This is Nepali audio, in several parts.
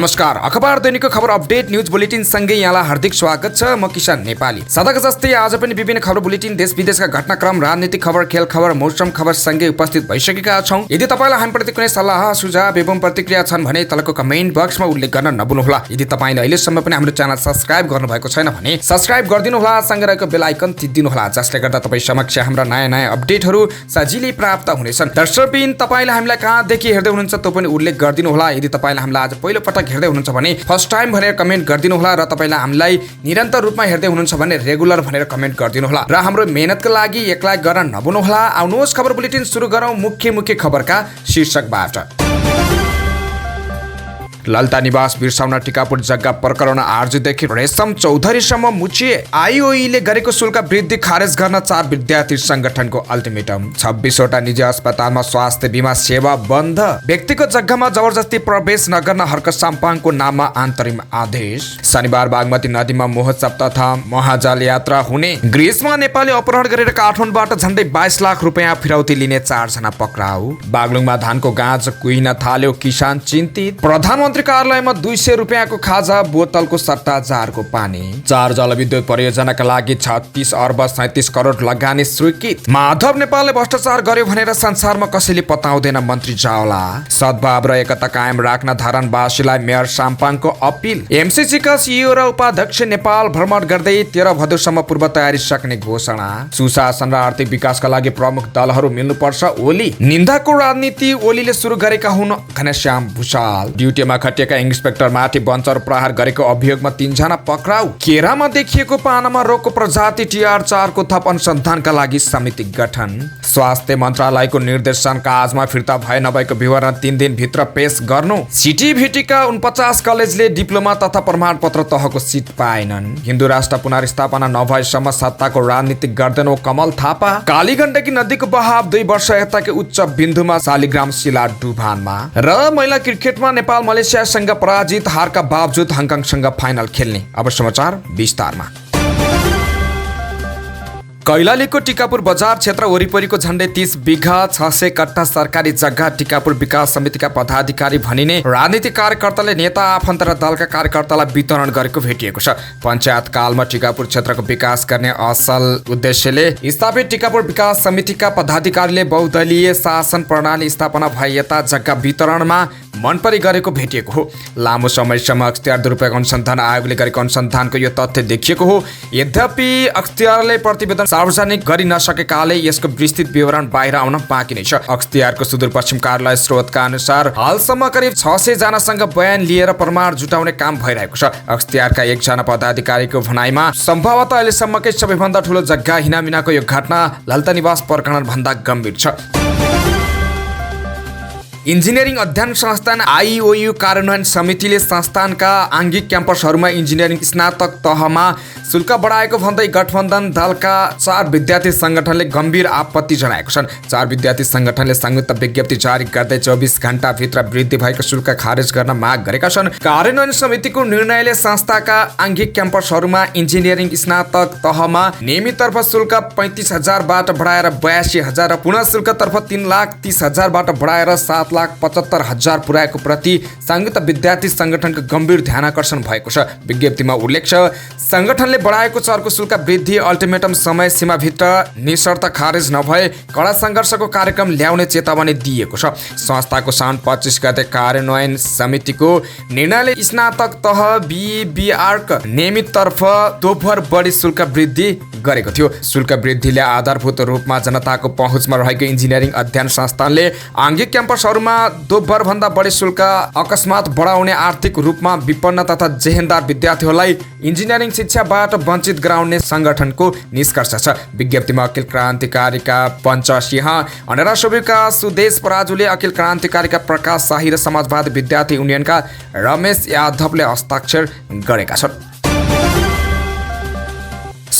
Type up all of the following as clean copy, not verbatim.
नमस्कार, अखबार दैनिकको खबर अपडेट न्यूज बुलेटिन सँगै यहाँलाई हार्दिक स्वागत छ। म किसान नेपाली। सधैँको जस्तै आज पनि विभिन्न खबर बुलेटिन देश विदेशका घटनाक्रम, राजनीतिक खबर, खेल खबर, मौसम खबर सँगै उपस्थित भइसकेका छौं। यदि तपाईलाई हामीप्रति कुनै सल्लाह, सुझाव एवं प्रतिक्रिया छन् भने तलको कमेन्ट बक्समा उल्लेख गर्न नभुल्नुहोला। यदि तपाईले अहिलेसम्म पनि हाम्रो च्यानल सब्स्क्राइब गर्नुभएको छैन भने सब्स्क्राइब गरिदिनुहोला, सँगै रहेको बेल आइकन थिच्दिनुहोला, जसले गर्दा तपाई समक्ष हाम्रा नयाँ अपडेटहरू सजिलै प्राप्त हुनेछन्। दर्शकबिन तपाईले हामीलाई कहाँदेखि हेर्दै हुनुहुन्छ त्यो पनि उल्लेख गरिदिनुहोला। यदि तपाईले हामीलाई आज पहिलो पटक हेर्दै हुनुहुन्छ भने फर्स्ट टाइम भनेर कमेन्ट गरिदिनुहोला र तपाईले हामीलाई निरन्तर रूपमा हेर्दै हुनुहुन्छ भने रेगुलर भनेर कमेन्ट गरिदिनुहोला र हाम्रो मेहनतको लागि एक लाइक गर्न नभुल्नुहोला। आउनुहोस् खबर बुलेटिन सुरु गरौँ मुख्य खबरका शीर्षकबाट। ललिता निवास बिर्साउन टिकापुर जग्गा प्रकरण आजदेखि रेशम चौधरीसम्म मुछिए। आईओईले गरेको शुल्क वृद्धि खारेज गर्न 4 विद्यार्थी संगठनको अल्टिमेटम। 26 वटा निजी अस्पतालमा स्वास्थ्य बीमा सेवा बन्द। व्यक्तिको जग्गामा जबरजस्ती प्रवेश नगर्न हर्क साम्पाङको नाममा अन्तरिम आदेश। शनिबार बागमती नदीमा महोत्सव तथा महाजाल यात्रा हुने। ग्रिसमा नेपाली अपहरण गरेर काठमाडौँबाट झण्डै 22 लाख रुपैयाँ फिरौती लिने 4 जना पक्राउ। बागलुङमा धानको गाँच कुहिन थाल्यो, किसान चिन्तित। प्रधानमन्त्री कार्यालयमा 200 रुपैयाँको खाजा बोतलको सट्टा जारको पानी। 4 जलविद्युत परियोजनाका लागि 36 अर्ब 37 करोड लगानी स्वीकृत। माधव नेपालले भ्रष्टाचार गर्यो भनेर संसारमा कसैले पताउँदैन, मन्त्री जावला। सद्भाव र एकता कायम राख्न धरानवासीलाई मेयर साम्पाङको अपिल। एमसीसीका सीईओ र उपाध्यक्ष नेपाल भ्रमण गर्दै 13 भदौसम्म पूर्व तयारी सक्ने घोषणा। सुशासन र आर्थिक विकासका लागि प्रमुख दलहरू मिल्नुपर्छ, ओली। निन्दाको राजनीति ओलीले सुरु गरेका हुन्, घनश्याम भुषाल। ड्युटीमा खटिएका इन्सपेक्टर माथि बन्चर प्रहार गरेको अभियोगमा 3 जना पक्राउ। केरामा देखिएको पानामा रोगको प्रजाति TR4 को थप अनुसन्धानका लागि समिति गठन। स्वास्थ्य मन्त्रालयको निर्देशनका आजमा फिर्ता भए नभएको विवरण 3 दिनभित्र पेश गर्नु। सिटिभिटीका 49 कलेजले डिप्लोमा तथा प्रमाणपत्र तहको सिट पाएनन्। हिन्दू राष्ट्र पुनर्स्थापना नभएसम्म सत्ताको राजनीति गर्दैनौ कमल थापा। कालीगण्डकी नदीको बहाव 2 वर्ष यताकै उच्च बिन्दुमा, शालिग्राम शिला डुबानमा। र महिला क्रिकेटमा नेपाल मलेसियासँग पराजित, हारका बावजुद हङकङसँग फाइनल खेल्ने। अब समाचार विस्तारमा। कैलालीको टिकापुर बजार क्षेत्र वरिपरिको झण्डै 30 बिघा 600 कट्ठा सरकारी जग्गा टिकापुर विकास समितिका पदाधिकारी भनिने राजनीतिक कार्यकर्ताले नेता आफन्त र दलका कार्यकर्तालाई वितरण गरेको भेटिएको छ। पञ्चायत कालमा टिकापुर क्षेत्रको विकास गर्ने असल उद्देश्यले स्थापित टिकापुर विकास समितिका पदाधिकारीले बहुदलीय शासन प्रणाली स्थापना भए यता जग्गा वितरणमा मनपरी गरेको भेटिएको हो। लामो समयसम्म अख्तियार दुरुपयोग अनुसन्धान आयोगले गरेको अनुसन्धानको यो तथ्य देखिएको हो। यद्यपि अख्तियारले प्रतिवेदन सार्वजनिक गरि नसकेकाले यसको विस्तृत विवरण बाहिर आउन बाँकी नै छ। अख्तियारको सुदूरपश्चिम कार्यालय स्रोतका अनुसार हालसम्म करिब 600 जनासँग बयान लिएर प्रमाण जुटाउने काम भइरहेको छ। अख्तियारका 1 जना पदाधिकारीको भनाइमा सम्भवतः अहिलेसम्मकै सबैभन्दा ठुलो जग्गा हिनामिनाको यो घटना ललिता निवास प्रकरण भन्दा गम्भीर छ। इन्जिनियरिङ अध्ययन संस्थान आईओयू कार्यान्वयन समितिले संस्थानका आङ्गिक क्याम्पसहरूमा इन्जिनियरिङ स्नातक तहमा शुल्क बढाएको भन्दै गठबन्धन दलका 4 विद्यार्थी संगठनले गम्भीर आपत्ति जनाएको छन्। 4 विद्यार्थी संगठनले संयुक्त विज्ञप्ति जारी गर्दै 24 घण्टाभित्र वृद्धि भएको शुल्क खारेज गर्न माग गरेका छन्। कार्यान्वयन समितिको निर्णयले संस्थाका आङ्गिक क्याम्पसहरूमा इन्जिनियरिङ स्नातक तहमा नियमिततर्फ शुल्क 35,000 बाट बढाएर 82,000 र पुनः शुल्कतर्फ 3,30,000 बाट बढाएर 7,75,000 पुर्याएको प्रति संयुक्त विद्यार्थी संगठनको गम्भीर ध्यानाकर्षण भएको छ। विज्ञप्तिमा उल्लेख छ, संगठनले बढाएको चरको शुल्क वृद्धि अल्टिमेटम समय सीमाभित्र निशर्त खारेज नभए कडा सङ्घर्षको कार्यक्रम ल्याउने चेतावनी दिएको छ। संस्थाको साउन 25 गते कार्यान्वयन समितिको निर्णयले स्नातक तह BBR नियमिततर्फ दोब्बर बढी शुल्क वृद्धि गरेको थियो। शुल्क वृद्धिले आधारभूत रूपमा जनताको पहुँचमा रहेको इन्जिनियरिङ अध्ययन संस्थानले आङ्गिक क्याम्पसहरूमा दोब्बर भन्दा बढी शुल्क अकस्मात बढाउने आर्थिक रूपमा विपन्न तथा जेहेन्दार विद्यार्थीहरूलाई इन्जिनियरिङ शिक्षाबाट वञ्चित गराउने संगठनको निष्कर्ष छ। विज्ञप्तिमा अखिल क्रान्तिकारीका पञ्चसिंह, अनेरा सोभिका सुदेश पराजुले, अखिल क्रान्तिकारीका प्रकाश शाही र समाजवादी विद्यार्थी युनियनका रमेश यादवले हस्ताक्षर गरेका छन्।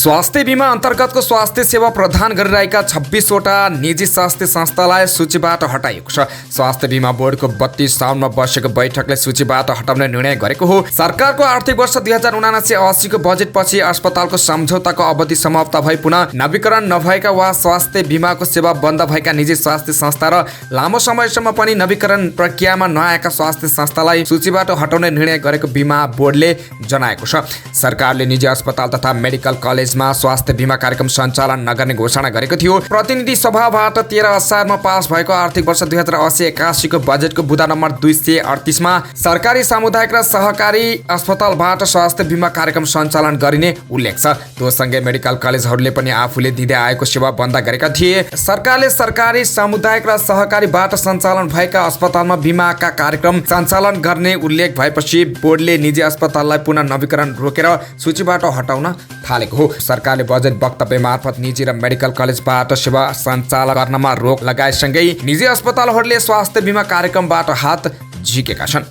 स्वास्थ्य बीमा अन्तर्गतको स्वास्थ्य सेवा प्रदान गरिरहेका 26वटा निजी स्वास्थ्य संस्थालाई सूचीबाट हटाइएको छ। स्वास्थ्य बीमा बोर्डको 32 साउनमा बसेको बैठकले सूचीबाट हटाउने निर्णय गरेको हो। सरकारको आर्थिक वर्ष 2079-80 को बजेटपछि अस्पतालको सम्झौताको अवधि समाप्त भई पुनः नवीकरण नभएका वा स्वास्थ्य बीमाको सेवा बन्द भएका निजी स्वास्थ्य संस्था र लामो समयसम्म पनि नवीकरण प्रक्रियामा नआएका स्वास्थ्य संस्थालाई सूचीबाट हटाउने निर्णय गरेको बीमा बोर्डले जनाएको छ। सरकारले निजी अस्पताल तथा मेडिकल कलेजमा स्वास्थ्य बीमा कार्यक्रम सञ्चालन नगर्ने घोषणा गरेको थियो। प्रतिनिधि सभाबाट 13 असारमा पास भएको आर्थिक वर्ष 2080-81 को बजेटको बुँदा नम्बर 238 मा सरकारी सामुदायिक र सहकारी अस्पतालबाट स्वास्थ्य बीमा कार्यक्रम सञ्चालन गरिने उल्लेख छ। त्योसँगै मेडिकल कलेजहरूले पनि आफूले दिँदै आएको सेवा बन्द गरेका थिए। सरकारले सरकारी सामुदायिक र सहकारीबाट सञ्चालन भएका अस्पतालमा बीमाका कार्यक्रम सञ्चालन गर्ने उल्लेख भएपछि बोर्डले निजी अस्पताललाई पुनः नवीकरण रोकेर सूचीबाट हटाउन थालेको हो। सरकारले बजेट वक्तव्य मार्फत निजी र मेडिकल कलेजबाट सेवा सञ्चालन गर्नमा रोक लगाएसँगै निजी अस्पतालहरूले स्वास्थ्य बीमा कार्यक्रमबाट हात झिकेका छन्।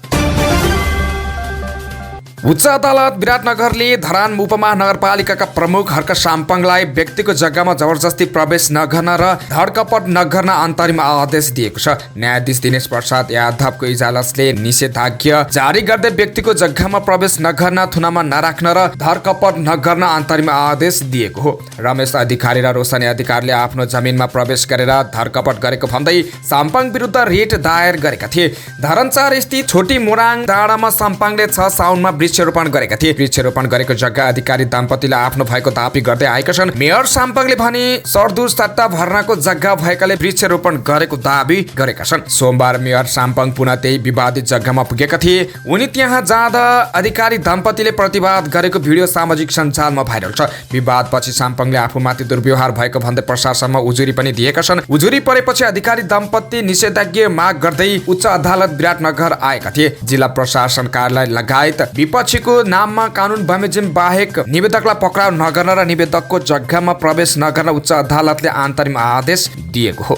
उच्च अदालत विराटनगरले धरान उपमहानगरपालिकाका प्रमुख हर्क साम्पाङलाई व्यक्तिको जग्गामा जबरजस्ती प्रवेश नगर्न र धरकपट नगर्न अन्तरिम आदेश दिएको छ। न्यायाधीश दिनेश प्रसाद यादवको इजलासले निषेधाज्ञा जारी गर्दै व्यक्तिको जग्गामा प्रवेश नगर्न, थुनामा नराख्न र धरकपट नगर्न अन्तरिम आदेश दिएको हो। रमेश अधिकारी र रोशनी अधिकारीले आफ्नो जमिनमा प्रवेश गरेर धरकपट गरेको भन्दै साम्पाङ विरुद्ध रिट दायर गरेका थिए। धरनचार स्थित छोटी मोराङ डाँडामा साम्पाङले 6 साउनमा वृक्षरोपण गरेका थिए। वृक्षरोपण गरेको जग्गा अधिकारी दम्पतिले आफ्नो भएको दाबी गर्दै आएका छन्। मेयर साम्पाङले भने सरदुर सट्टा भर्नाको जग्गा भएकाले वृक्षरोपण गरेको दाबी गरेका छन्। सोमबार मेयर साम्पाङ पुनः त्यही विवादित जग्गामा पुगेका थिए। उनी त्यहाँ जाँदा अधिकारी दम्पतिले प्रतिवाद गरेको भिडियो सामाजिक सञ्जालमा भाइरल छ। विवादपछि साम्पाङले आफूमाथि दुर्व्यवहार भएको भन्दै प्रशासनमा उजुरी पनि दिएका छन्। उजुरी परेपछि अधिकारी दम्पति निषेधाज्ञा माग गर्दै उच्च अदालत विराटनगर आएका थिए। जिल्ला प्रशासन कार्यालय लगायत विपक्षीको नाममा कानुन बमोजिम बाहेक निवेदकलाई पक्राउ नगर्न र निवेदकको जग्गामा प्रवेश नगर्न उच्च अदालतले अन्तरिम आदेश दिएको हो।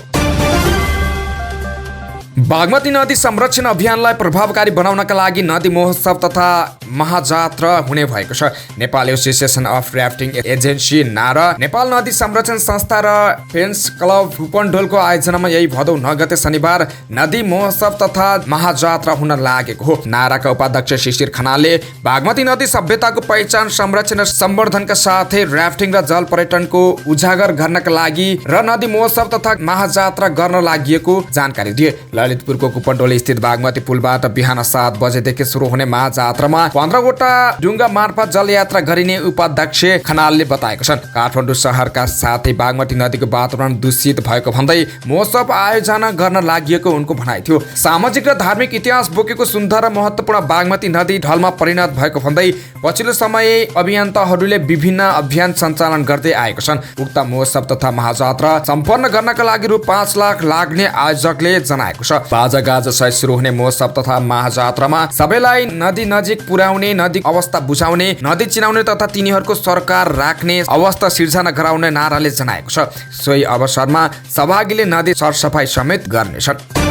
बागमती नदी संरक्षण अभियानलाई प्रभावकारी बनाउनका लागि नदी महोत्सव तथा महाजात्रा हुने भएको छ। Nepal association of rafting agency नारा, नेपाल नदी संरक्षण संस्था र फ्रेन्ड्स क्लब भुपनढोलको आयोजनामा यही भदौ 9 गते शनिबार नदी महोत्सव तथा महाजात्रा हुन लागेको हो। नाराका उपाध्यक्ष शिशिर खनालले बागमती नदी सभ्यताको पहिचान, संरक्षण र सम्वर्धनका साथै राफ्टिङ र जल पर्यटनको उजागर गर्नका लागि र नदी महोत्सव तथा महाजात्रा गर्न लागि जानकारी दिए। ललितपुरको कुपनडोल स्थित बागमती पुलबाट बिहान 7 बजेदेखि सुरु हुने महाजात्रामा 15 वटा डुङ्गा मार्फत जलयात्रा गरिने उपाध्यक्ष खनालले बताएका छन्। काठमाडौँ शहरका साथै बागमती नदीको वातावरण दूषित भएको भन्दै महोत्सव आयोजना गर्न लागि उनको भनाइ थियो। सामाजिक र धार्मिक इतिहास बोकेको सुन्दर र महत्त्वपूर्ण बागमती नदी ढलमा परिणत भएको भन्दै पछिल्लो समय अभियन्ताहरूले विभिन्न अभियान सञ्चालन गर्दै आएका छन्। उक्त महोत्सव तथा महाजात्रा सम्पन्न गर्नका लागि रु 5 लाख लाग्ने आयोजकले जनाएको छ। बाजागाजा सहित सुरु हुने महोत्सव तथा महाजात्रामा सबैलाई नदी नजिक पुर्याउने, नदी अवस्था बुझाउने, नदी चिनाउने तथा तिनीहरूको सरकार राख्ने अवस्था सिर्जना गराउने नाराले जनाएको छ। सोही अवसरमा सहभागीले नदी सरसफाई समेत गर्नेछन्।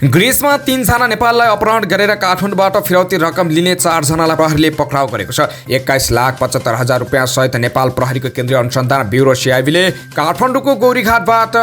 ग्रिसमा 3 जना नेपाललाई अपहरण गरेर काठमाडौँबाट फिरौती रकम लिने 4 जनालाई प्रहरीले पक्राउ गरेको छ। 21,75,000 रुपियाँ सहित नेपाल प्रहरीको केन्द्रीय अनुसन्धान ब्युरो सिआइबीले काठमाडौँको गौरीघाटबाट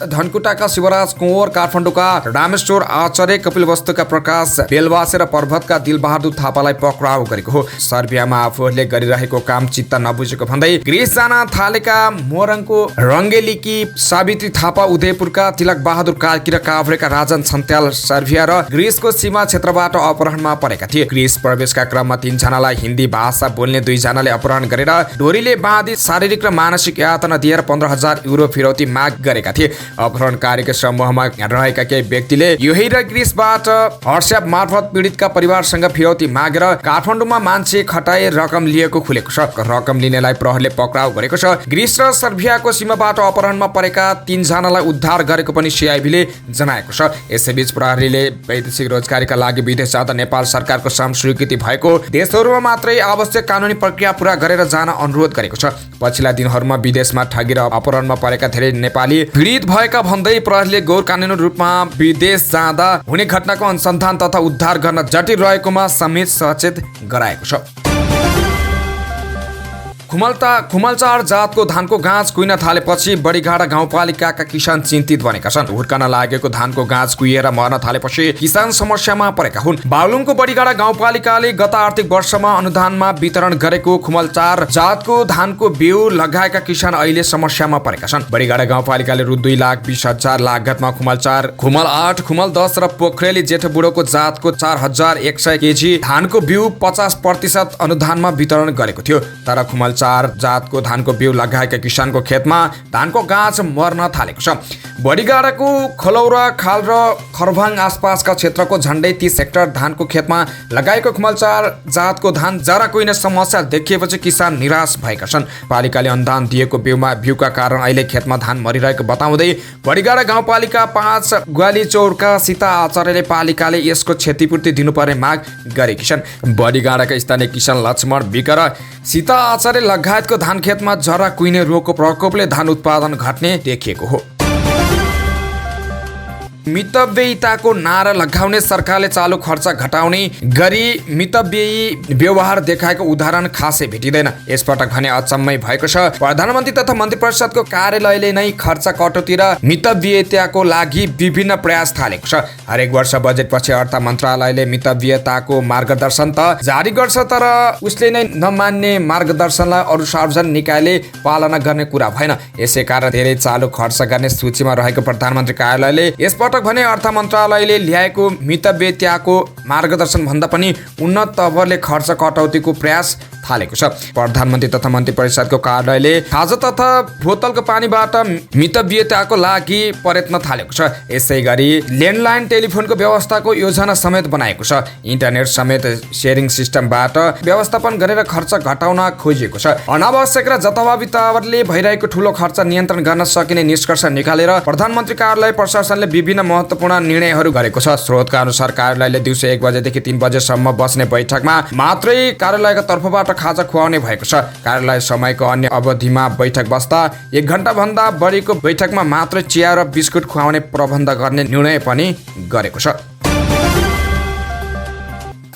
धनकुटाका शिवराज कुँवर, काठमाडौँका रामेश्वर आचार्य, कपिलवस्तुका प्रकाश बेलवासे र पर्वतका दिलबहादुर थापालाई पक्राउ गरेको हो। सर्बियामा आफूहरूले गरिरहेको काम चित्त नबुझेको भन्दै ग्रिस जान थालेका मोरङको रङ्गेलीकी सावित्री थापा, उदयपुरका तिलक बहादुर कार्की र काभ्रेका राजन छन्त्याल सर्बिया र ग्रिसको सीमा क्षेत्रबाट अपहरणमा परेका थिए। ग्रिस प्रवेशका क्रममा 3 जनालाई हिन्दी भाषा बोल्ने 2 जनाले अपहरण गरेर डोरीले बाँधी शारीरिक र मानसिक यातना दिएर 15,000 युरो फिरौती माग गरेका थिए। अपहरणकारीको समूहमा रहेका केही व्यक्तिले युए र ग्रिसबाट व्हाट्सएप मार्फत पीडितका परिवारसँग फिरौती मागेर काठमाडौँमा मान्छे खटाए रकम लिएको खुलेको छ। रकम लिनेलाई प्रहरीले पक्राउ गरेको छ। ग्रिस र सर्बियाको सीमाबाट अपहरणमा परेका 3 जनालाई उद्धार गरेको पनि सिआइबीले जनाएको छ। यसैबीच प्रहरीले वैदेशिक रोजगारीका लागि विदेश जाँदा नेपाल सरकारको स्वीकृति भएको देशहरूमा मात्रै आवश्यक कानुनी प्रक्रिया पूरा गरेर जान अनुरोध गरेको छ। पछिल्ला दिनहरूमा विदेशमा ठगी र अपहरणमा परेका धेरै नेपाली पीडित भएका भन्दै प्रहरीले गैर कानुनी रूपमा विदेश जाँदा हुने घटनाको अनुसन्धान तथा उद्धार गर्न जटिल रहेकोमा समेत सचेत गराएको छ। खुमलचार जातको धानको गाँच कुइन थालेपछि बडीगाडा गाउँपालिकाका किसान चिन्तित बनेका छन्। हुर्कन लागेको धानको गाँच कुहिएर मर्न थालेपछि किसान समस्यामा परेका हुन्। बागलुङको बडीगाडा गाउँपालिकाले गत आर्थिक वर्षमा अनुदानमा वितरण गरेको खुमलचार जातको धानको बिउ लगाएका किसान अहिले समस्यामा परेका छन्। बडीगाडा गाउँपालिकाले रु 2,20,000 लागतमा खुमल 8, खुमल 10 र पोखरेली जेठो बुढोको जातको 4,100 केजी धानको बिउ 50% अनुदानमा वितरण गरेको थियो। तर खुमल 4 जातको धानको बिउ लगाएका किसानको खेतमा धानको गाँच मर्न थालेको छ। बडीगाडाको खलौरा खाल र खरभाङ आसपासका क्षेत्रको झण्डै 30 हेक्टर धानको खेतमा लगाएको खुमल 4 जातको धान जरा कुहिने समस्या देखिएपछि किसान निराश भएका छन्। पालिकाले अनुदान दिएको बिउका कारण अहिले खेतमा धान मरिरहेको बताउँदै बडीगाडा गाउँपालिका 5 ग्वाली चौरका सीता आचार्यले पालिकाले यसको क्षतिपूर्ति दिनुपर्ने माग गरेकी छन्। बडीगाडाका स्थानीय किसान लक्ष्मण विक र सीता आचार्य लगायतको धान खेतमा जरा कुहिने रोगको प्रकोपले धान उत्पादन घट्ने देखिएको हो। मितव्ययिताको नारा लगाउने सरकारले चालु खर्च घटाउने गरी मितव्ययी व्यवहार देखाएको उदाहरण खासै भेटिँदैन। यसपटक भने अचम्मै भएको छ। प्रधानमन्त्री तथा मन्त्री परिषदको कार्यालयले नै खर्च कटौती र मितव्ययिताको लागि विभिन्न प्रयास थालेको छ। हरेक वर्ष बजेटपछि अर्थ मन्त्रालयले मितव्ययिताको मार्गदर्शन त जारी गर्छ, तर उसले नै नमान्ने मार्गदर्शनलाई अरू सार्वजनिक निकायले पालना गर्ने कुरा भएन। यसै कारण धेरै चालु खर्च गर्ने सूचीमा रहेको प्रधानमन्त्री कार्यालयले यसपटक भने अर्थ मन्त्रालयले ल्याएको मितव्ययिताको मार्गदर्शन भन्दा पनि उन्नत तवरले खर्च कटौतीको प्रयास थालेको छ। प्रधानमन्त्री तथा मन्त्री परिषदको कार्यालयले खाजा तथा बोतलको पानीबाट मितव्ययिताको लागि प्रयत्न थालेको छ। यसै गरी ल्यान्डलाइन टेलिफोनको व्यवस्थाको योजना समेत बनाएको छ। इन्टरनेट समेत सेयरिङ सिस्टमबाट व्यवस्थापन गरेर खर्च घटाउन खोजिएको छ। अनावश्यक र जथाभावी तवरले भइरहेको ठूलो खर्च नियन्त्रण गर्न सकिने निष्कर्ष निकालेर प्रधानमन्त्री कार्यालय प्रशासनले विभिन्न महत्त्वपूर्ण निर्णयहरू गरेको छ। स्रोतका अनुसार कार्यालयले दिउँसो 1 बजेदेखि 3 बजेसम्म बस्ने बैठकमा मात्रै कार्यालयका तर्फबाट खाजा खुवाउने भएको छ। कार्यालय समयको अन्य अवधिमा बैठक बस्दा 1 घण्टा भन्दा बढीको बैठकमा मात्र चिया र बिस्कुट खुवाउने प्रबन्ध गर्ने निर्णय पनि गरेको छ।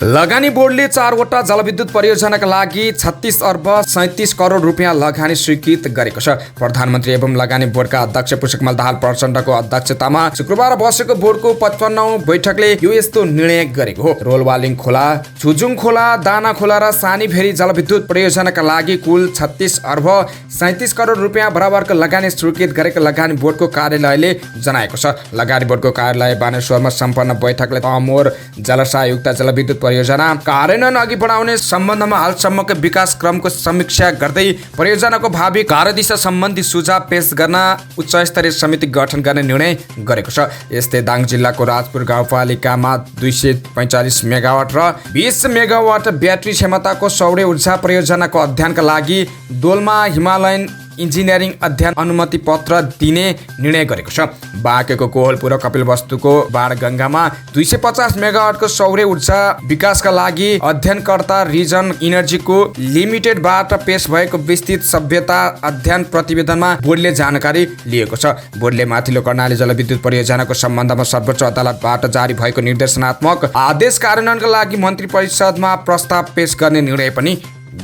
लगानी बोर्डले 4 वटा जलविद्युत परियोजनाका लागि 36 अर्ब 37 करोड रुपियाँ लगानी स्वीकृत गरेको छ। प्रधानमन्त्री एवं लगानी बोर्डका अध्यक्ष पुष्पकमल दाहाल प्रचण्डको अध्यक्षतामा शुक्रबार बसेको बोर्डको 55औं बैठकले यो यस्तो निर्णय गरेको हो। रोलवालिङ खोला, छुजुङ खोला, दाना खोला र सानी भेरी जलविद्युत परियोजनाका लागि कुल 36 अर्ब 37 करोड रुपियाँ बराबरको लगानी स्वीकृत गरेको लगानी बोर्डको कार्यालयले जनाएको छ। लगानी बोर्डको कार्यालय बानेश्वरमा सम्पन्न बैठकले तमोर जलसायुक्त जलविद्युत परियोजना कार्यान्वयन अघि बढाउने सम्बन्धमा हालसम्मको विकास क्रमको समीक्षा गर्दै परियोजनाको भावी कार्यदिशा सम्बन्धी सुझाव पेश गर्न उच्च स्तरीय समिति गठन गर्ने निर्णय गरेको छ। यस्तै दाङ जिल्लाको राजपुर गाउँपालिकामा 245 मेगावाट र 20 मेगावाट ब्याट्री क्षमताको सौर्य ऊर्जा परियोजनाको अध्ययनका लागि दोलमा हिमालयन इन्जिनियरिङ अध्ययन अनुमति पत्र दिने निर्णय गरेको छ। बाँकेको कोहलपुर र कपिलवस्तुको बाणगङ्गामा 250 मेगावाटको सौर्य ऊर्जा विकासका लागि अध्ययनकर्ता रिजन इनर्जीको लिमिटेडबाट पेश भएको विस्तृत सभ्यता अध्ययन प्रतिवेदनमा बोर्डले जानकारी लिएको छ। बोर्डले माथिल्लो कर्णाली जलविद्युत परियोजनाको सम्बन्धमा सर्वोच्च अदालतबाट जारी भएको निर्देशनात्मक आदेश कार्यान्वयनका लागि मन्त्री परिषदमा प्रस्ताव पेश गर्ने निर्णय पनि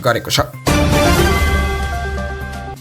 गरेको छ।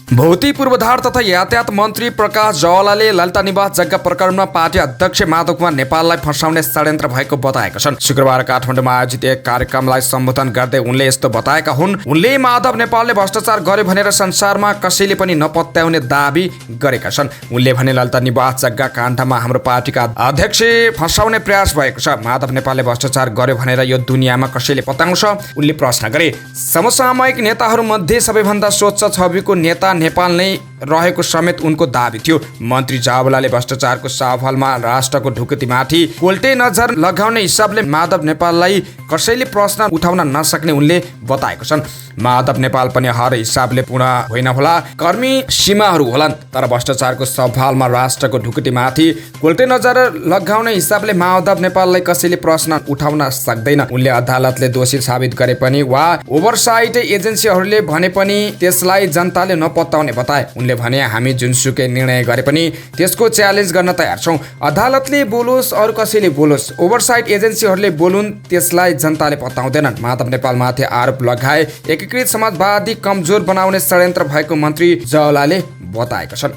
भौतिक पूर्वाधार तथा यातायात मन्त्री प्रकाश जवालाले ललिता निवास जग्गा प्रकरणमा पार्टी अध्यक्ष माधव कुमार नेपाललाई फसाउने षड्यन्त्र भएको बताएका छन्। शुक्रबार काठमाडौँमा आयोजित एक कार्यक्रमलाई सम्बोधन गर्दै उनले यस्तो बताएका हुन्। उनले माधव नेपालले भ्रष्टाचार गर्यो भनेर संसारमा कसैले पनि नपत्याउने दाबी गरेका छन्। उनले भने ललिता निवास जग्गा काण्डमा हाम्रो पार्टीका अध्यक्ष फसाउने प्रयास भएको छ। माधव नेपालले भ्रष्टाचार गर्यो भनेर यो दुनियाँमा कसैले पत्याउँछ? उनले प्रश्न गरे। समसामयिक नेताहरूमध्ये सबैभन्दा स्वच्छ छविको नेता नेपाल नै रहेको समेत उनको दाबी थियो। मन्त्री जावलाले भ्रष्टाचारको सफलमा राष्ट्रको ढुकुटीमाथि कोल्टे नजर लगाउने हिसाबले माधव नेपाललाई कसैले प्रश्न उठाउन नसक्ने उनले बताएको छन्। माधव नेपाल पनि हर हिसाबले पूर्ण होइन होला, कर्मी सीमाहरू होलान्, तर भ्रष्टाचारको सफलमा राष्ट्रको ढुकुटीमाथि कोल्टे नजर लगाउने हिसाबले माधव नेपाललाई कसैले प्रश्न उठाउन सक्दैन। उनले अदालतले दोषी साबित गरे पनि वा ओभरसाइट एजेन्सीहरूले भने पनि त्यसलाई जनताले नपत्याउने बताए। उनले भने हामी जुनसुकै निर्णय गरे पनि त्यसको च्यालेन्ज गर्न तयार छौँ। अदालतले बोलोस् अरू कसैले बोलोस्, ओभरसाइट एजेन्सीहरूले बोलुन्, त्यसलाई जनताले पत्याउँदैनन्। माधव नेपालमाथि आरोप लगाए एकीकृत समाजवादी कमजोर बनाउने षड्यन्त्र भएको मन्त्री जवलाले बताएका छन्।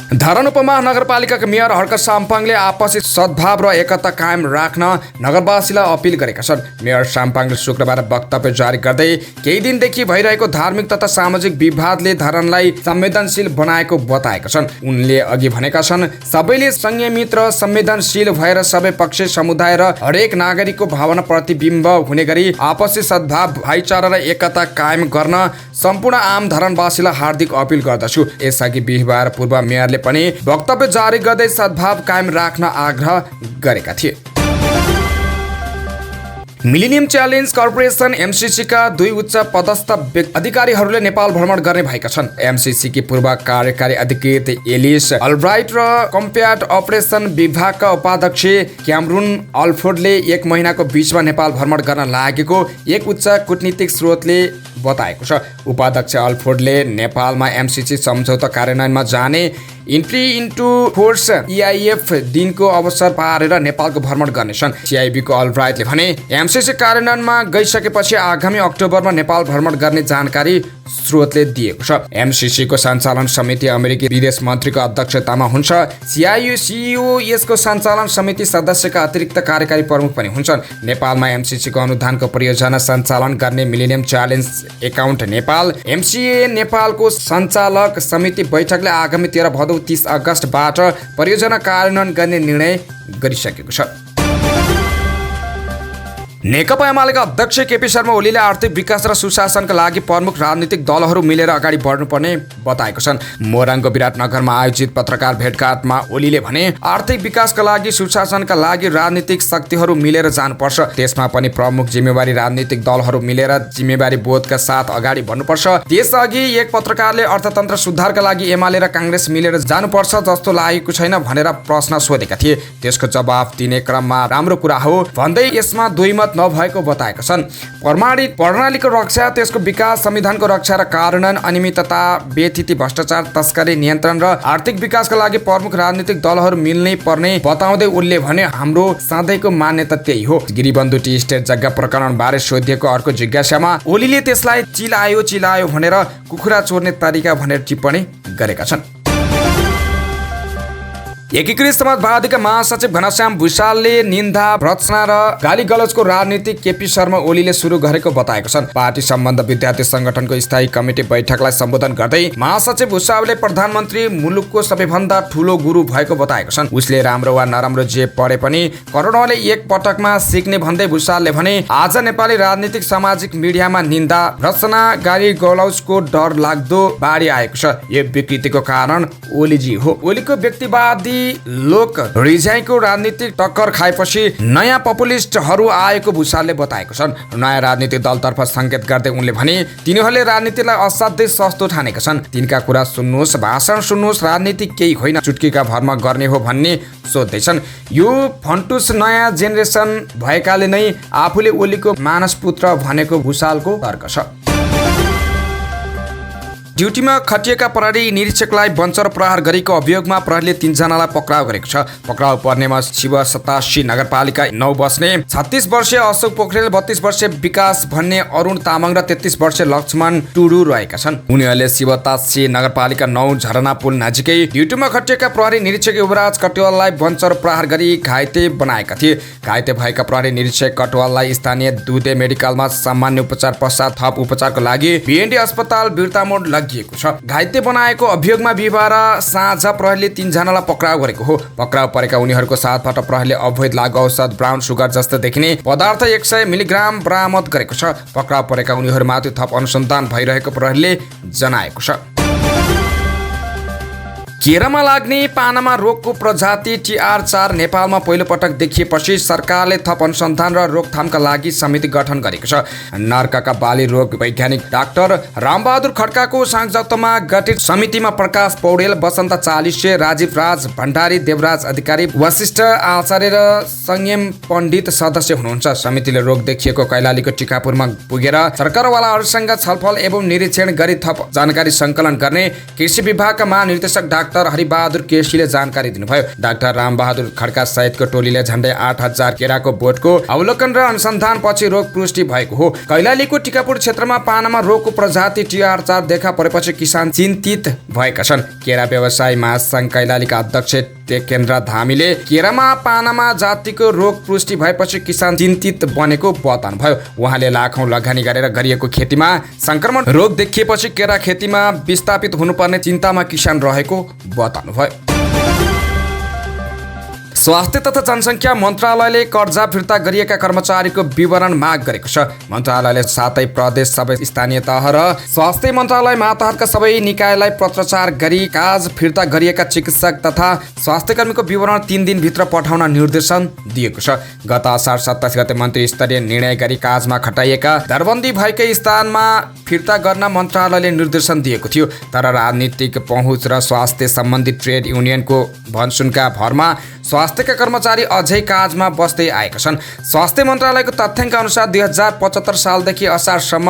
धरान उपमहानगरपालिकाका मेयर हर्क साम्पाङले आपसी सद्भाव र एकता कायम राख्न नगरवासीलाई अपिल गरेका छन्। मेयर साम्पाङले शुक्रबार वक्तव्य जारी गर्दै केही दिनदेखि भइरहेको धार्मिक तथा सामाजिक विवादले धरानलाई संवेदनशील बनाएको बताएका छन्। उनले अघि भनेका छन्, सबैले संयमित र संवेदनशील भएर सबै पक्ष, समुदाय र हरेक नागरिकको भावना प्रतिबिम्ब हुने गरी आपसी सद्भाव, भाइचारा र एकता कायम गर्न सम्पूर्ण आम धरानवासीलाई हार्दिक अपिल गर्दछु। यसअघि बिहिबार पूर्व मेयरले पनि वक्तव्य जारी गर्दै सद्भाव कायम राख्न आग्रह गरेका थिए। मिलेनियम च्यालेन्ज कर्पोरेसन एमसीसीका 2 उच्च पदस्थ अधिकारीहरूले नेपाल भ्रमण गर्ने भएका छन्। एमसीसीकी पूर्व कार्यकारी अधिकृत एलिस अल्ब्राइट र कम्प्याट अपरेसन विभागका उपाध्यक्ष क्यामरुन अल्फोर्डले 1 महिनाको बीचमा नेपाल भ्रमण गर्न लागेको एक उच्च कूटनीतिक स्रोतले बताएको छ। उपाध्यक्ष अल्फोर्डले नेपालमा एमसीसी सम्झौता कार्यान्वयनमा जाने इन्ट्री इन्टु फोर्स EIF दिनको अवसर पारेर नेपालको भ्रमण गर्नेछन्। CIB को अल्ब्राइटले भने एमसीसी कार्यान्वयनमा गइसकेपछि आगामी अक्टोबरमा नेपाल भ्रमण गर्ने जानकारी स्रोतले दिएको छ। एमसीसी को सञ्चालन समिति अमेरिकी विदेश मन्त्रीको अध्यक्षतामा हुन्छ। CEO यसको सञ्चालन समिति सदस्यका अतिरिक्त कार्यकारी प्रमुख पनि हुन्छन्। नेपालमा एमसीसी को अनुदानको परियोजना सञ्चालन गर्ने millennium challenge account Nepal MCA नेपालको सञ्चालक समिति बैठकले आगामी 13 भदौ 30 अगस्तबाट परियोजना कार्यान्वयन गर्ने निर्णय गरिसकेको छ। नेकपा एमालेका अध्यक्ष केपी शर्मा ओलीले आर्थिक विकास र सुशासनका लागि प्रमुख राजनीतिक दलहरू मिलेर अगाडि बढ्नुपर्ने बताएको छन्। मोरङको विराटनगरमा आयोजित पत्रकार भेटघाटमा ओलीले भने आर्थिक विकासका लागि, सुशासनका लागि राजनीतिक शक्तिहरू मिलेर जानुपर्छ। त्यसमा पनि प्रमुख जिम्मेवारी राजनीतिक दलहरू मिलेर जिम्मेवारी बोधका साथ अगाडि बढ्नुपर्छ। त्यसअघि एक पत्रकारले अर्थतन्त्र सुधारका लागि एमाले र काङ्ग्रेस मिलेर जानुपर्छ जस्तो लागेको छैन भनेर प्रश्न सोधेका थिए। त्यसको जवाफ दिने क्रममा राम्रो कुरा हो भन्दै यसमा दुईमत नभएको बताएका छन्। प्रमाणित प्रणालीको रक्षा, त्यसको विकास, संविधानको रक्षा र कार्यान्वयन, अनियमितता, व्यथिति, भ्रष्टाचार, तस्करी नियन्त्रण र आर्थिक विकासका लागि प्रमुख राजनीतिक दलहरू मिल्नै पर्ने बताउँदै उनले भने हाम्रो सधैँको मान्यता त्यही हो। गिरिबन्धु टी स्टेट जग्गा प्रकरण बारे सोधिएको अर्को जिज्ञासामा ओलीले त्यसलाई चिलायो भनेर कुखुरा चोर्ने तरिका भनेर टिप्पणी गरेका छन्। एकीकृत समाजवादीका महासचिव घनश्याम भुषालले निन्दा, भर्त्सना र गाली गलौजको राजनीति केपी शर्मा ओलीले सुरु गरेको बताएको छन्। पार्टी सम्बन्ध विद्यार्थी संगठनको स्थायी कमिटी बैठकलाई सम्बोधन गर्दै महासचिव भुषालले प्रधानमन्त्री मुलुकको सबैभन्दा ठुलो गुरु भएको बताएको छन्। उसले राम्रो वा नराम्रो जे पढे पनि करोडौँले एक पटकमा सिक्ने भन्दै भुषालले भने आज नेपाली राजनीतिक सामाजिक मिडियामा निन्दा, भर्त्सना, गाली गलौजको डर लाग्दो बाढी आएको छ। यो विकृतिको कारण ओलीजी हो। ओलीको व्यक्तिवादी लोक रिझाइको राजनीतिक टक्कर खाएपछि नयाँ पपुलिस्टहरू आएको भुषालले बताएको छन्। नयाँ राजनीतिक दलतर्फ संकेत गर्दै उनले भने तिनीहरूले राजनीतिलाई असाध्यै सस्तो ठानेका छन्। तिनका कुरा सुन्नुहोस्, भाषण सुन्नुहोस्, राजनीति केही होइन, चुटकीका भरमा गर्ने हो भन्ने सोध्दैछन्। यो फन्टुस नयाँ जेनेरेसन भएकाले नै आफूले ओलीको मानसपुत्र भनेको भुषालको तर्क छ। ड्युटीमा खटिएका प्रहरी निरीक्षकलाई वञ्चर प्रहार गरेको अभियोगमा प्रहरीले 3 जनालाई पक्राउ गरेको छ। पक्राउ पर्नेमा शिव 87 नगरपालिका 9 बस्ने 36 वर्षीय अशोक पोखरेल, 32 वर्षीय विकास भन्ने अरुण तामाङ र 33 वर्षीय लक्ष्मण टुडु रहेका छन्। उनीहरूले शिव 87 नगरपालिका 9 झरना पुल नजिकै ड्युटीमा खटिएका प्रहरी निरीक्षक युवराज कटुवाललाई वञ्चर प्रहार गरी घाइते बनाएका थिए। घाइते भएका प्रहरी निरीक्षक कटुवाललाई स्थानीय दुधे मेडिकलमा सामान्य उपचार पश्चात थप उपचारको लागि बीएनडी अस्पताल बिर्तामोड घाइते बनाएको अभियोगमा बिहिबार साँझ प्रहरीले 3 जनालाई पक्राउ गरेको हो। पक्राउ परेका उनीहरूको साथबाट प्रहरीले अवैध लागु औषध ब्राउन सुगर जस्तो देखिने पदार्थ 100 मिलिग्राम बरामद गरेको छ। पक्राउ परेका उनीहरूमाथि थप अनुसन्धान भइरहेको प्रहरीले जनाएको छ। केरामा लाग्ने पानामा रोगको प्रजाति TR4 नेपालमा पहिलो पटक देखिएपछि सरकारले थप अनुसन्धान र रोकथामका लागि समिति गठन गरेको छ। नर्काका बाली रोग वैज्ञानिक डाक्टर रामबहादुर खड्काको संयोजकत्वमा गठित समितिमा प्रकाश पौडेल, बसन्त चालिसे, राजीव राज भण्डारी, देवराज अधिकारी, वशिष्ठ आचार्य र संयम पण्डित सदस्य हुनुहुन्छ। समितिले रोग देखिएको कैलालीको टिकापुरमा पुगेर सरकारवालाहरूसँग छलफल एवं निरीक्षण गरी थप जानकारी सङ्कलन गर्ने कृषि विभागका महानिर्देशक डाक्टर हरिबहादुर केसीले जानकारी दिनुभयो। डाक्टर रामबहादुर खड्का सहितको टोलीले झण्डै 8000 केराको बोटको अवलोकन र अनुसन्धान पछि रोग पुष्टि भएको हो। कैलालीको टिकापुर क्षेत्रमा पानामा रोगको प्रजाति TR4 देखा परेपछि किसान चिन्तित भएका छन्। केरा व्यवसायी महासङ्घ कैलालीका अध्यक्ष टेकेन्द्र धामीले केरामा पानामा जातिको रोग पुष्टि भएपछि किसान चिन्तित बनेको बताउनुभयो। उहाँले लाखौं लगानी गरेर गरिएको खेतीमा संक्रमण रोग देखिएपछि केरा खेतीमा विस्थापित हुनुपर्ने चिन्तामा किसान रहेको बताउनुभयो। स्वास्थ्य तथा जनसङ्ख्या मन्त्रालयले कर्जा फिर्ता गरिएका कर्मचारीको विवरण माग गरेको छ। मन्त्रालयले 7 प्रदेश, सबै स्थानीय तह र स्वास्थ्य मन्त्रालय मातहतका सबै निकायलाई पत्राचार गरी काज फिर्ता गरिएका चिकित्सक तथा स्वास्थ्यकर्मीको विवरण 3 दिनभित्र पठाउन निर्देशन दिएको छ। गत असार 27 गते मन्त्री स्तरीय निर्णय गरी काजमा खटाइएका दरबन्दी भएकै स्थानमा फिर्ता गर्न मन्त्रालयले निर्देशन दिएको थियो। तर राजनीतिक पहुँच र स्वास्थ्य सम्बन्धी ट्रेड युनियनको भनसुनका भरमा स्वास्थ्यका कर्मचारी अझै काजमा बस्दै आएका छन्। स्वास्थ्य मन्त्रालयको तथ्याङ्क अनुसार 2075 सालदेखि असारसम्म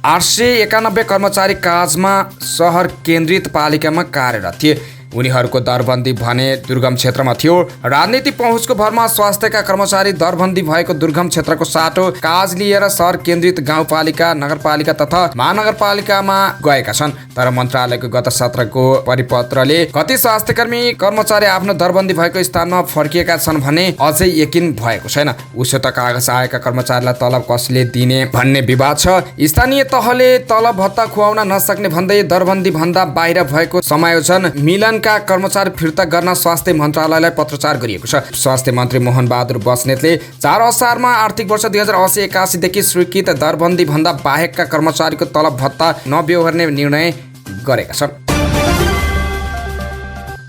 891 कर्मचारी काजमा सहर केन्द्रित पालिकामा कार्यरत थिए। उनीहरूको दरबन्दी भने दुर्गम क्षेत्रमा थियो। राजनीतिक पहुँचको भरमा स्वास्थ्यका कर्मचारी दरबन्दी भएको दुर्गम क्षेत्रको साटो काज लिएर सहर केन्द्रित गाउँपालिका, नगरपालिका तथा महानगरपालिकामा गएका छन्। तर मन्त्रालयको गत सत्रको परिपत्रले कति स्वास्थ्यकर्मी कर्मचारी आफ्नो दरबन्दी भएको स्थानमा फर्किएका छन् भने अझै यकिन भएको छैन। उसो त कागज आएका कर्मचारीलाई तलब कसले दिने भन्ने विवाद छ। स्थानीय तहले तलब भत्ता खुवाउन नसक्ने भन्दै दरबन्दी भन्दा बाहिर भएको समायोजन मिलन कर्मचारी फिर्ता गर्न स्वास्थ्य मन्त्रालयलाई पत्राचार गरिएको छ। स्वास्थ्य मन्त्री मोहन बहादुर बस्नेतले 4 असारमा आर्थिक वर्ष 2080-81 देखि स्वीकृत दरबन्दी भन्दा बाहेकका कर्मचारीको तलब भत्ता नबेहोर्ने निर्णय गरेका छन्।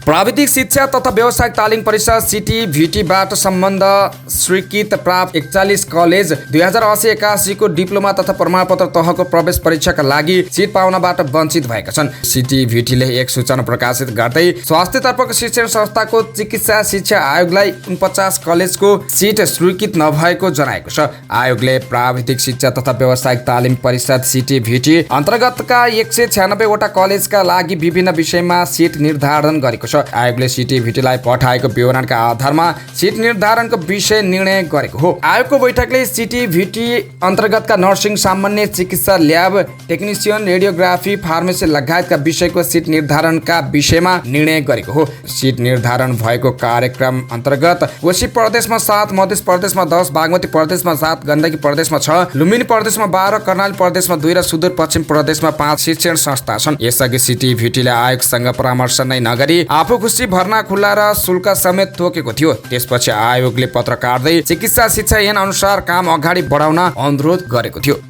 प्राविधिक शिक्षा तथा व्यावसायिक तालिम परिषद CTVT-बाट सम्बन्ध स्वीकृत प्राप्त 41 कलेज 2080-81 को डिप्लोमा तथा प्रमाणपत्र तहको प्रवेश परीक्षाका लागि सिट पाउनबाट वञ्चित भएका छन्। CTVT-ले एक सूचना प्रकाशित गर्दै स्वास्थ्यतर्फको शिक्षण संस्थाको चिकित्सा शिक्षा आयोगलाई 49 कलेजको सिट स्वीकृत नभएको जनाएको छ। आयोगले प्राविधिक शिक्षा तथा व्यावसायिक तालिम परिषद CTVT अन्तर्गतका 196 वटा कलेजका लागि विभिन्न विषयमा सिट निर्धारण गरेको छ। आयोगले CTVT-लाई पठाएको विवरणका आधारमा सिट निर्धारणको विषय निर्णय गरेको हो। आयोगको बैठकले CTVT अन्तर्गतका नर्सिङ, सामान्य चिकित्सा, ल्याब टेक्निसियन, रेडियोग्राफी, फार्मेसी लगायतका विषयको सिट निर्धारणका विषयमा निर्णय गरेको हो। सिट निर्धारण भएको कार्यक्रम अन्तर्गत कोशी प्रदेशमा 7, मध्य प्रदेशमा 10, बागमती प्रदेशमा 7, गण्डकी प्रदेशमा 6, लुम्बिनी प्रदेशमा 12, कर्णाली प्रदेशमा 2 र सुदूरपश्चिम प्रदेशमा 5 शिक्षण संस्था छन्। यसअघि CTVT-ले आयोगसँग परामर्श नै नगरी आफू खुसी भर्ना खुल्ला र शुल्क समेत तोकेको थियो। त्यसपछि आयोगले पत्र काट्दै चिकित्सा शिक्षा ऐन अनुसार काम अगाडि बढाउन अनुरोध गरेको थियो।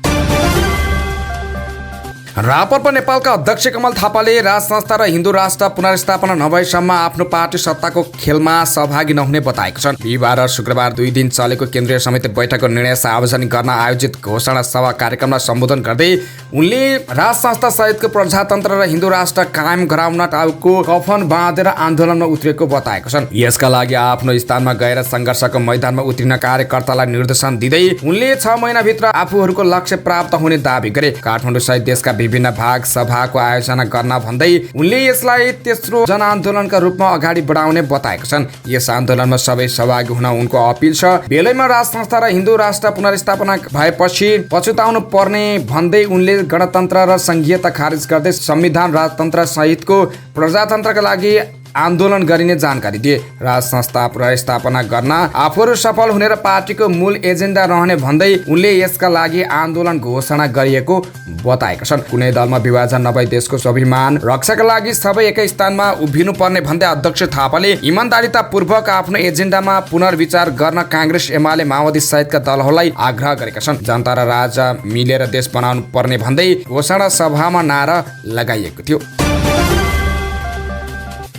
राप्रपा नेपालका अध्यक्ष कमल थापाले राज संस्था र हिन्दू राष्ट्र पुनर्स्थापना नभएसम्म आफ्नो पार्टी सत्ताको खेलमा सहभागी नहुने बताएको छन्। बिहिबार र शुक्रबार 2 दिन चलेको केन्द्रीय समिति बैठकको निर्णय सार्वजनिक गर्न आयोजित घोषणा सभा कार्यक्रमलाई सम्बोधन गर्दै उनले राज संस्था सहितको प्रजातन्त्र र हिन्दू राष्ट्र कायम गराउन टाउको कफन बाँधेर आन्दोलनमा उत्रेको बताएको छन्। यसका लागि आफ्नो स्थानमा गएर सङ्घर्षको मैदानमा उत्रिन कार्यकर्तालाई निर्देशन दिँदै उनले 6 महिनाभित्र आफूहरूको लक्ष्य प्राप्त हुने दावी गरे। काठमाडौँ सहित देशका विभिन्न भाग सभाको आयोजना गर्न भन्दै उनले यसलाई तेस्रो जनआन्दोलनका रूपमा अगाडि बढाउने बताएको छन्। यस आन्दोलनमा सबै सहभागी हुन उनको अपिल छ। बेलैमा राज संस्था र हिन्दू राष्ट्र पुनर्स्थापना भएपछि पछुताउनु पर्ने भन्दै उनले गणतन्त्र र संघीयता खारेज गर्दै संविधान, राजतन्त्र सहितको प्रजातन्त्रका लागि आन्दोलन गरिने जानकारी दिए। राज संस्था पुनर्स्थापना गर्न आफूहरू सफल हुने र पार्टीको मूल एजेन्डा रहने भन्दै उनले यसका लागि आन्दोलन घोषणा गरिएको बताएका छन्। कुनै दलमा विभाजन नभई देशको स्वाभिमान रक्षाका लागि सबै एकै स्थानमा उभिनु पर्ने भन्दै अध्यक्ष थापाले इमानदारीतापूर्वक आफ्नो एजेन्डामा पुनर्विचार गर्न काङ्ग्रेस, एमाले, माओवादी सहितका दलहरूलाई आग्रह गरेका छन्। जनता र राजा मिलेर देश बनाउनु पर्ने भन्दै घोषणा सभामा नारा लगाइएको थियो।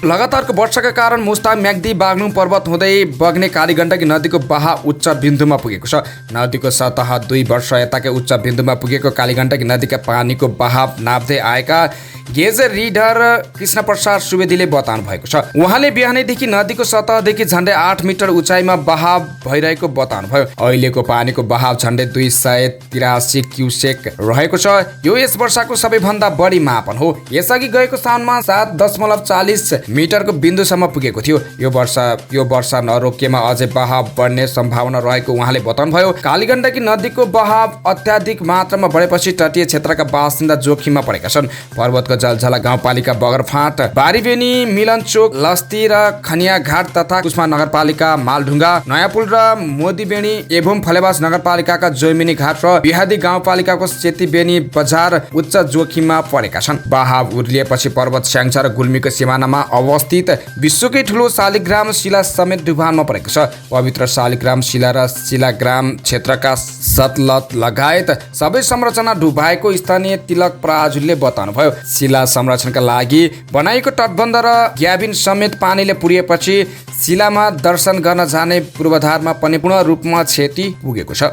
लगातारको वर्षाका कारण मुस्ताङ म्याग्दी बागलुङ पर्वत हुँदै बग्ने कालीगण्डकी नदीको बहाव उच्च बिन्दुमा पुगेको छ। नदीको सतह 2 वर्ष यताकै उच्च बिन्दुमा पुगेको कालीगण्डकी नदीका पानीको बहाव नाप्दै आएका गेज रिडर कृष्ण प्रसाद सुवेदीले बताउनु भएको छ। उहाँले बिहानैदेखि नदीको सतहदेखि झन्डै 8 मिटर उचाइमा बहाव भइरहेको बताउनु भयो। अहिलेको पानीको बहाव झन्डै 283 क्युसेक रहेको छ। यो यस वर्षको सबैभन्दा बढी मापन हो। यसअघि गएको साउनमा 7.40 मिटरको बिन्दुसम्म पुगेको थियो। यो वर्ष नरोकिएमा अझै बहाव बढ्ने सम्भावना रहेको उहाँले बताउनु भयो। कालीगण्डकी नदीको बहाव अत्याधिक मात्रामा बढेपछि तटीय क्षेत्रका बासिन्दा जोखिममा परेका छन्। पर्वतको जलझला गाउँपालिका बगरफाँट, बारीबेनी, मिलनचोक, लस्ती र खनिया घाट तथा कुस्मा नगरपालिका मालढुङ्गा, नयाँपुल र मोदीबेनी एवं फलेवास नगरपालिकाका जोइमिनी घाट र बिहादी गाउँपालिकाको सेतीबेनी बजार उच्च जोखिममा परेका छन्। बहाव उर्लिएपछि पर्वत स्याङ्जा र गुल्मीको सिमानामा अवस्थित विश्वकै ठुलो शालिग्राम शिला समेत डुबानमा परेको छ। पवित्र शालिग्राम शिला र शिलाग्राम क्षेत्रका सतलत लगायत सबै संरचना डुबाएको स्थानीय तिलक पराजुलीले बताउनु भयो। शिला संरक्षणका लागि बनाइएको तटबन्ध र ग्याबिन समेत पानीले पुरिएपछि शिलामा दर्शन गर्न जाने पूर्वाधारमा पनि पूर्ण रूपमा क्षति पुगेको छ।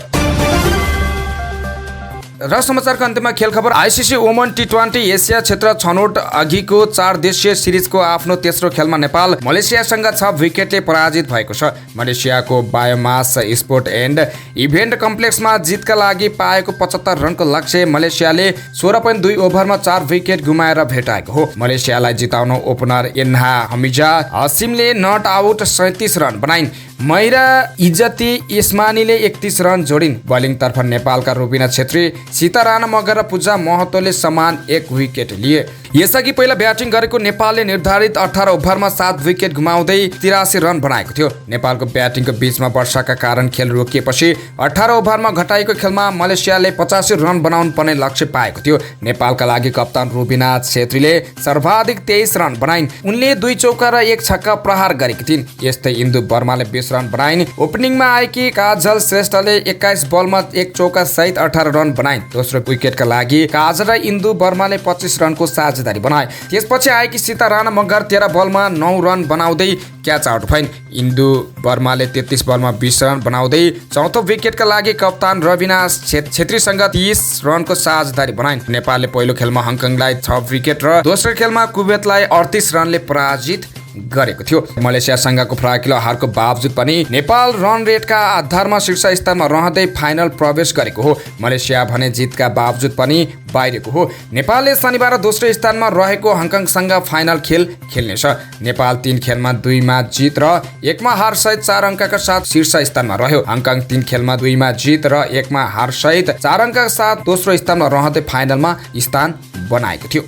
र समाचारको अन्त्यमा खेल खबर। आइसिसी वुमन टी20 एसिया क्षेत्र छनौट अघिको 4 देशीय सिरिजको आफ्नो तेस्रो खेलमा नेपाल मलेसियासँग 6 विकेटले पराजित भएको छ। मलेसियाको बायोमास स्पोर्ट एन्ड इभेन्ट कम्प्लेक्समा जितका लागि पाएको 75 रनको लक्ष्य मलेसियाले 16.2 ओभरमा 4 विकेट गुमाएर भेटाएको हो। मलेसियालाई जिताउन ओपनर एन्हा हमिजा हसिमले नट आउट 37 रन बनाइन्। मैरा इज्जती इस्मानीले 31 रन जोडिन्। बलिङतर्फ नेपालका रुबिना छेत्री, सीता राणा मगर र पूजा महतोले समान 1 विकेट लिए। यसअघि पहिला ब्याटिङ गरेको नेपालले निर्धारित 18 ओभरमा 7 विकेट गुमाउँदै 83 रन बनाएको थियो। नेपालको ब्याटिङको बीचमा वर्षाका कारण खेल रोकिएपछि 18 ओभरमा घटाइएको खेलमा मलेसियाले 85 रन बनाउनु पर्ने लक्ष्य पाएको थियो। नेपालका लागि कप्तान रुबिना छेत्रीले सर्वाधिक 23 रन बनाइन्। उनले 2 चौका र 1 छक्का प्रहार गरेकी थिइन्। यस्तै इन्दु बर्माले 20 रन बनाइन्। ओपनिङमा आएकी काजल श्रेष्ठले 21 बलमा 1 चौका सहित 18 रन बनाइन्। दोस्रो विकेटका लागि काजल र इन्दु बर्माले 25 रनको साझेदारी बनाए। त्यसपछि आएकी सीता राणा मगर 13 बलमा 9 रन बनाउँदै क्याच आउट भइन्। इन्दु बर्माले 33 बलमा 20 रन बनाउँदै चौथो विकेटका लागि कप्तान रविना छेत्रीसँग 30 रनको साझेदारी बनाइन्। नेपालले पहिलो खेलमा हङकङलाई 6 विकेट र दोस्रो खेलमा कुवेतलाई 38 रनले पराजित गरेको थियो। मलेसियासँगको फराकिलो हारको बावजुद पनि नेपाल रन रेटका आधारमा शीर्ष स्थानमा रहँदै फाइनल प्रवेश गरेको हो। मलेसिया भने जितका बावजुद पनि बाहिरको हो। नेपालले शनिबार दोस्रो स्थानमा रहेको हङकङसँग फाइनल खेल खेल्नेछ। नेपाल 3 खेलमा 2 मा जित र 1 मा हार सहित 4 अङ्कका साथ शीर्ष स्थानमा रह्यो। हङकङ 3 खेलमा 2 मा जित र 1 मा हार सहित 4 अङ्कका साथ दोस्रो स्थानमा रहँदै फाइनलमा स्थान बनाएको थियो।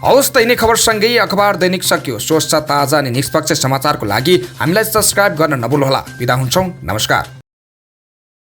हवस् त यिनै खबरसँगै अखबार दैनिक सकियो। स्वच्छ ताजा अनि निष्पक्ष समाचारको लागि हामीलाई सब्स्क्राइब गर्न नभुल्नुहोला। बिदा हुन्छौँ। नमस्कार।